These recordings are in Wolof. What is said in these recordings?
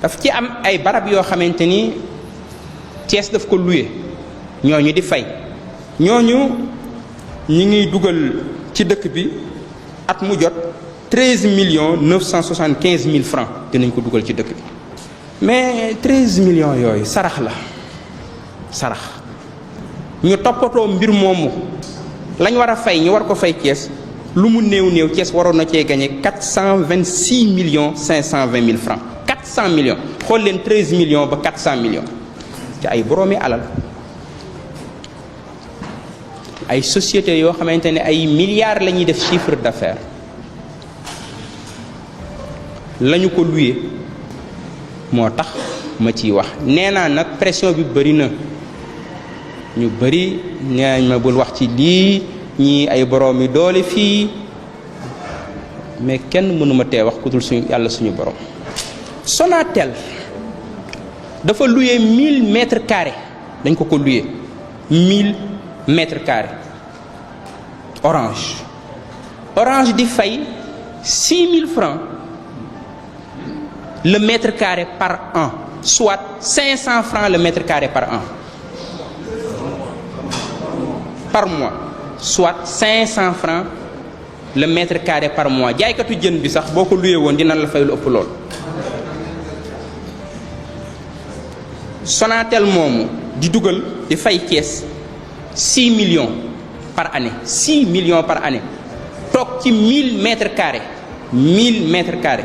daf ci am ay barab yoo xamante ni Thiès daf ko loué ñooñu di fay ñooñu ñi ngi dugal ci dëkk bi at mu jot 13 975 000 francs dinañ ko dugal ci dëkk bi mais 13 millions yooyu sarax la sarax ñu toppatoo mbir moomu lañ war a fay ñu war ko fay Thiès lu mu néew néew Thiès waroon na cee gagné 426 millions 520 000 francs 400 millions xool leen 13 millions ba 400 millions ci ay boroomi alal ay sociétés yoo xamante ne ay milliards la ñuy def chiffre d'affaires lañu ko loué moo tax ma ciy wax nee naa nag pression bi bëri na ñu bëri nee nañ ma bul wax ci lii ñii ay boroomi doole fii mais kenn mënuma tee wax ku dul suñu yàlla suñu borom. Sonatel dafa loué 1000 mètres carrés dañ ko loué 1000 mètres carrés Orange di fay 6000 francs le mètre carré par an soit 500 francs le mètre carré par an par mois soit 500 francs le mètre carré par mois jaaykatu jën bi sax boo ko loué woon dina la fay lu ëpp lool. Sonatel moomu di dugal di fay Thiès 6 millions par année 6 millions par année toog ci 1000 mètres carrés 1000 mètres carrés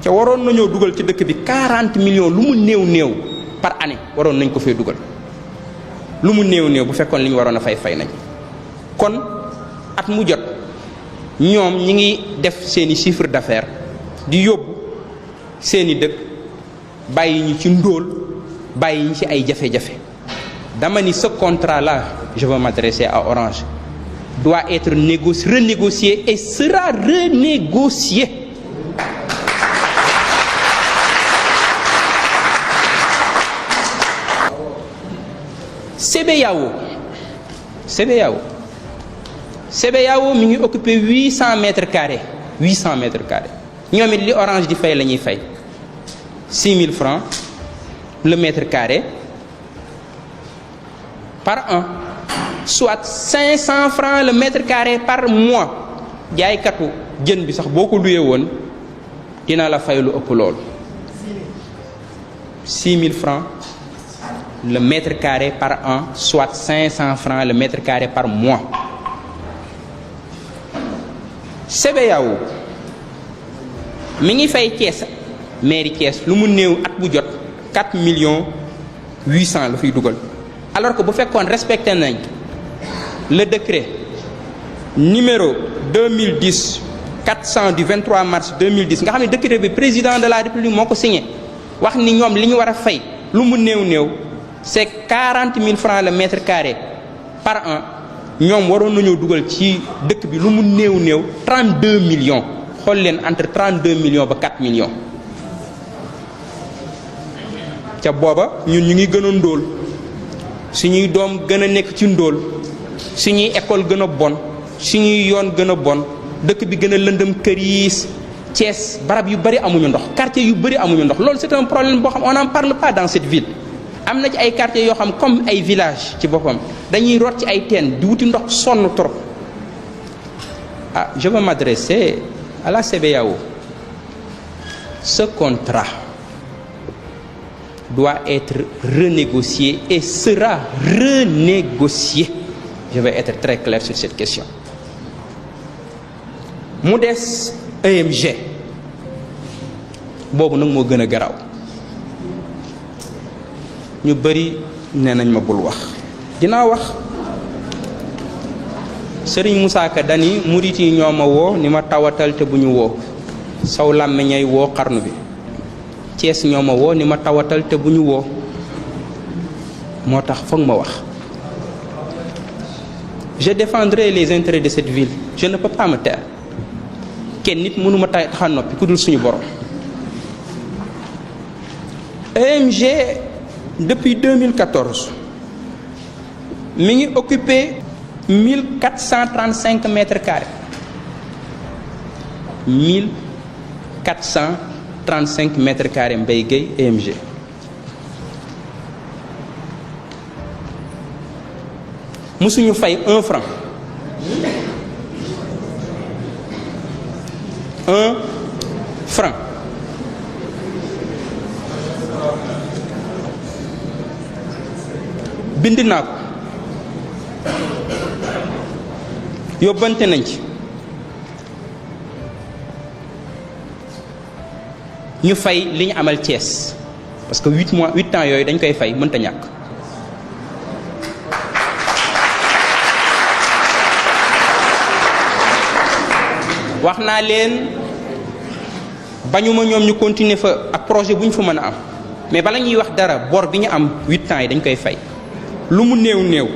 ca waroon nañoo dugal ci dëkk bi 40 millions lu mu néew néew par année waroon nañ ko fee dugal lu mu néew néew bu fekkoon li ñu waroon a fay nañ kon at mu jot ñoom ñi ngi def seeni chiffre d'affaires di yóbbu seeni dëkk bàyyi ñu ci ndóol bàyyi ñu ci ay jafe-jafe dama ni ce contrat là je veux m'adresser à Orange doit être renégocié et sera renégocié. CBAO mi ngi occupé 800 mètres carrés ñoom it li Orange di fay la ñuy fay 6 000 francs le mètre carré par an soit 500 francs le mètre carré par mois jaaykatu jën bi sax boo ko luyee woon dina la fay lu ëpp loolu 6 000 francs le mètre carré par an soit 500 francs le mètre carré par mois. CBAO mi ngi fay Thiès mairie Thiès lu mu néew at bu jot 4 millions 800 la fiy dugal alors que bu fekkoon respecté nañ le décret numéro 2010 400 du 23 mars 2010 nga xam ne décret bi président de la république moo ko signé wax ni ñoom li ñu war a fay lu mu néew néew c'est 40 000 francs le mètre carré par an ñoom waroon nañoo dugal ci dëkk bi lu mu néew néew 32 millions xool leen entre 32 millions ba 4 millions ca booba ñun ñu ngi gën a ndóol suñuy doom gën a nekk ci ndóol suñuy école gën a bon suñuy yoon gën a bon dëkk bi gën a lëndëm këriis Thiès barab yu bëri amuñu ndox quartier yu bëri amuñu ndox loolu c'est un problème boo xam on n'en parle pas dans cette ville am na ci ay quartiers yoo xam comme ay village ci boppam dañuy root ci ay teen di wuti ndox sonn trop je veux m'adresser à la CBAO. Ce contrat doit être renégocié et sera renégocié. Je vais être très clair sur cette question. mu des EMG boobu nag moo gën a garaaw ñu bëri nee nañ ma bul wax dinaa wax Serigne Moussa Ka dani murit yi ñoo ma woo ni ma tawatal te bu ñu woo saw làmmiñay woo xarnu bi Thiès ñoo ma woo ni ma tawatal te bu ñu woo moo tax foog ma wax. Je défendrai les intérêts de cette ville je ne peux pas me taire kenn nit mënuma taxa noppi ku dul suñu borom. EMG depuis 2014 mi ngi occupé 1435 mètres carrés 1435 35 mètres carrés Mbaye Gueye EMG. musuñu fay 1 franc 1 franc. bind naa ko yóbbante nañ ci ñu fay li ñu amal Thiès parce que 8 ans yooyu dañ koy fay mënta ñàkk. wax naa leen bañuma ñoom ñu continuer fa ak projet bu ñu fa mën a am mais bala ñuy wax dara bor bi ñu am 8 ans yi dañ koy fay lu mu néew néew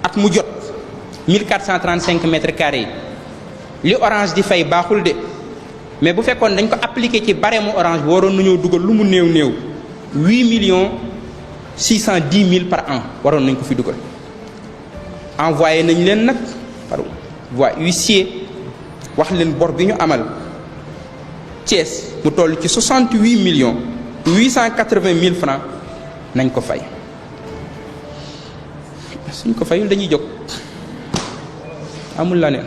at mu jot 1435 mètres carrés yi li Orange di fay baaxul de mais bu fekkoon dañ ko appliqué ci barème Orange bi waroon nañoo dugal lu mu néew néew 8 610 000 par an waroon nañ ko fi dugal. envoyé nañ leen nag par voie huissier wax leen bor bi ñu amal Thiès mu toll ci 68 880 000 francs nañ ko fay suñ ko fayul dañuy jóg amul la neen.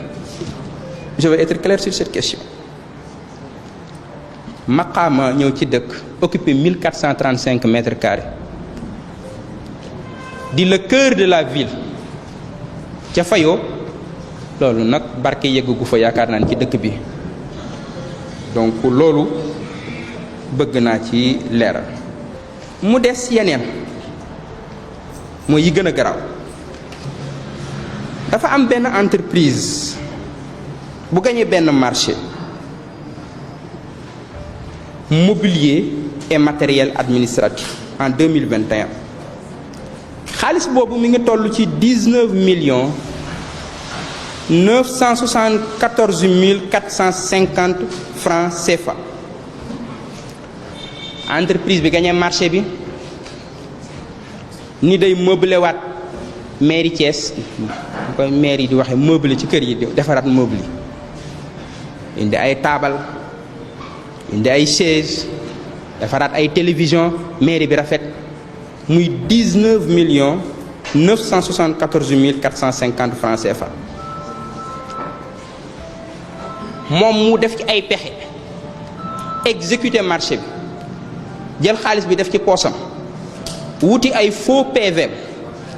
Je vais être clair sur cette question. Maqaama ñëw ci dëkk occupé 1435 mètres carrés di le cœur de la ville ca fayoo loolu nag barke yeggu fa yaakaar naan ci dëkk bi donc loolu bëgg naa ci leeral. mu des yeneen mooy yi gën a garaaw dafa am benn entreprise bu gañee benn marché mobilier et matériel administratif en 2021 xaalis boobu mi ngi toll ci 19 974 450 francs CFA. entreprise bi gañee marché bi ni day meubler waat mairie Thiès bu koy maire yi di waxee meubler ci kër yi di defaraat meuble yi indi ay taabal indi ay chaise defaraat ay télévision mairie bi rafet muy 19 974 450 francs CFA. moom mu def ci ay pexe exécuter marché bi jël xaalis bi def ci poosam wuti ay faux PV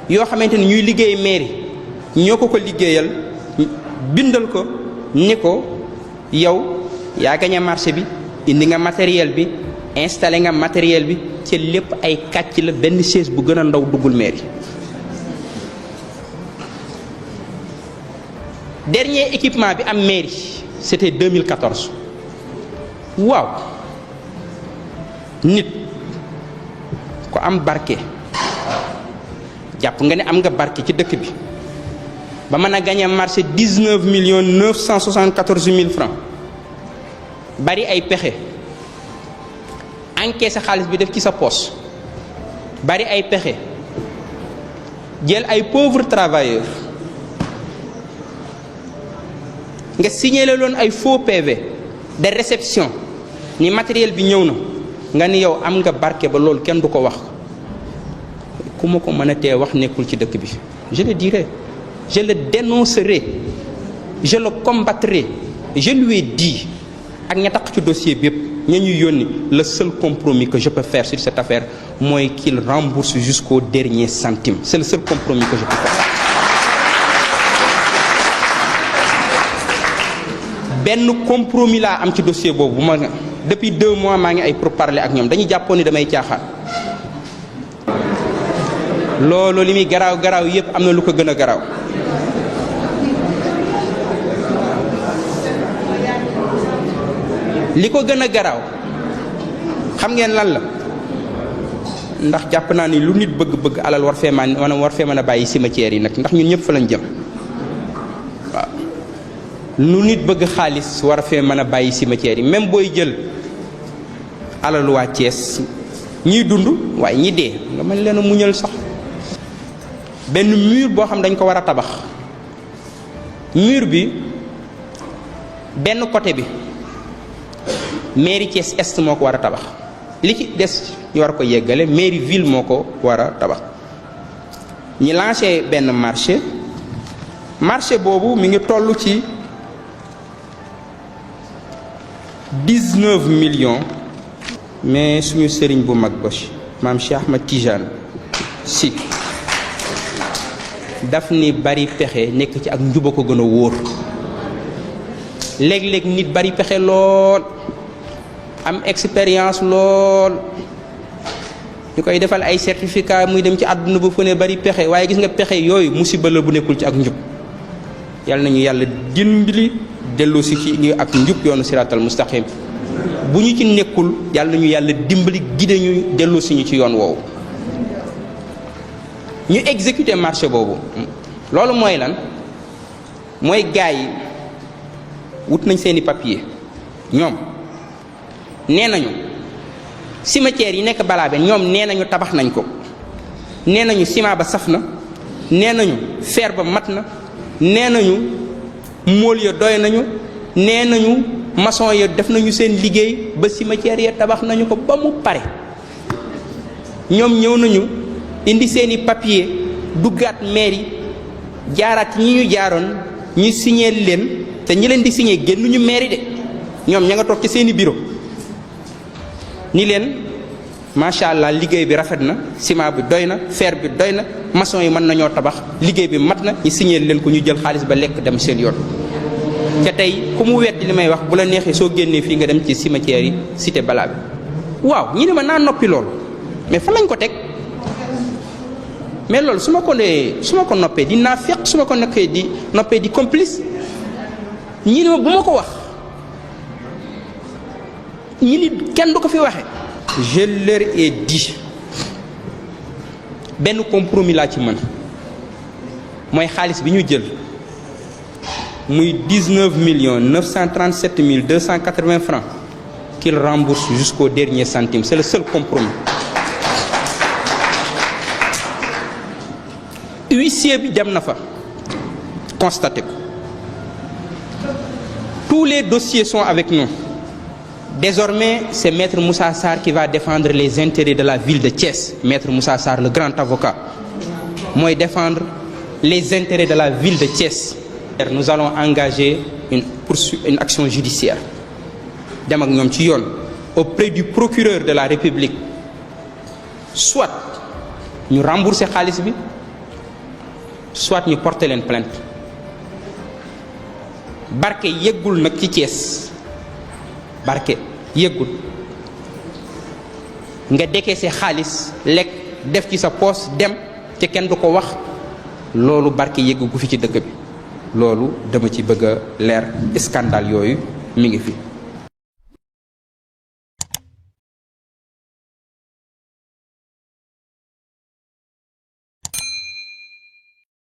yoo xamante ni ñuy liggéey mairie ñoo ko liggéeyal bindal ko ni ko yow yaa gañe marché bi indi nga matériel bi installé nga matériel bi ci lépp ay kàcc la benn chaise bu gën a ndaw duggul mairie. dernier équipement bi am mairie c'était 2014 waaw nit ko am barke jàpp nga ne am nga barke ci dëkk bi ba mën a gagné marché 19 974 000 francs bari ay pexe encaissé xaalis bi def ci sa poche bari ay pexe jël ay pauvres travailleurs nga signalé loon ay faux PV de réception ni matériel bi ñëw na nga ni yow am nga barke ba loolu kenn du ko wax ku ma ko mën a tee wax nekkul ci dëkk bi. je le dirai, je le dénoncerai, je le combattrai. Je lui ai dit ak ña tax ci dossier bi yëpp ña ñuy yónni le seul compromis que je peux faire sur cette affaire mooy qu'il rembourse jusqu'au dernier centime. C'est le seul compromis que je peux faire. benn compromis laa am ci dossier boobu ma depuis 2 mois maa ngi ay pourparlers ak ñoom dañuy jàppoon ni damay caaxaan. loolu li muy garaaw garaaw yépp am na lu ko gën a garaaw. li ko gën a garaaw xam ngeen lan la ndax jàpp naa ni lu nit bëgg-bëgg alal war fee mën a bàyyi cimetière yi nag ndax ñun ñëpp fa lañ jëm. lu nit bëgg xaalis war a fee mën a bàyyi cimetière yi même booy jël alalu waa Thiès ñiy dund waaye ñi dee nga mën leen a muñal sax. benn mur boo xam dañ ko war a tabax mur bi benn côté bi mairie Thiès Est moo ko war a tabax li ci des ñu war ko yeggale mairie ville moo ko war a tabax ñi lancé benn marché boobu mi ngi toll ci 19 millions mais suñu sëriñ bu mag ba maam Cheikh Ahmad Tijane si daf ni bari pexe nekk ci ak njuba ko gën a wóor léeg-léeg nit bari pexe lool am expérience lool ñu koy defal ay certificat muy dem ci àdduna bu fu ne bari pexe waaye gis nga pexe yooyu musiba la bu nekkul ci ak njub yàlla nañu yàlla dimbali delloo si ci ak njub yoonu siratal mustaqim bu ñu ci nekkul yàlla nañu yàlla dimbali gide ñu delloo si ñu ci yoon woowu ñu exécuter marché boobu loolu mooy lan mooy gars yi wut nañ seeni papier ñoom nee nañu cimetière yi nekk Balabé ñoom nee nañu tabax nañ ko nee nañu ciment ba saf na nee nañu fer ba mat na nee nañu mool ya doy nañu nee nañu maçon ya def nañu seen liggéey ba cimetière ya tabax nañu ko ba mu pare ñoom ñëw nañu indi seeni papier duggaat mairie jaaraat ñi ñu jaaroon ñu signé leen te ñi leen di signé génnuñu mairie de ñoom ña nga toog ci seeni bureau ni leen macha allah liggéey bi rafet na ciment bi doy na fer bi doy na maçon yi mën nañoo tabax liggéey bi mat na ñu signé leen ko ñu jël xaalis ba lekk dem seen yoon. te tey ku mu weddi li may wax bu la neexee soo génnee fii nga dem ci cimetière yi cité Balabé waaw ñi ne ma naa noppi loolu mais fan lañ ko teg mais loolu su ma ko noppee di naafiq su ma ko noppee di complice ñi ne ma bu ma ko wax ñi ni kenn du ko fi waxe je leur ai dit benn compromis laa ci mën mooy xaalis bi ñu jël muy 19 937 280 francs qu'il rembourse jusqu'au dernier centime c'est le seul compromis. Huissier bi dem na fa constaté ko tous les dossiers sont avec nous. Désormais, c'est Maître Moussa Sarr qui va défendre les intérêts de la ville de Thiès. Maître Moussa Sarr, le grand avocat, moi défendre les intérêts de la ville de Thiès. Nous allons engager une action judiciaire dem ak ñoom ci yoon auprès du procureur de la République soit ñu rembourser xaalis bi soit ñu porter leen plainte barke yeggul nag ci Thiès barke yëggul nga décaissé xaalis lekk def ci sa poos dem te kenn du ko wax loolu barke yëggu gu fi ci dëkk bi loolu dama ci bëgg a leer scandale yooyu mi ngi fi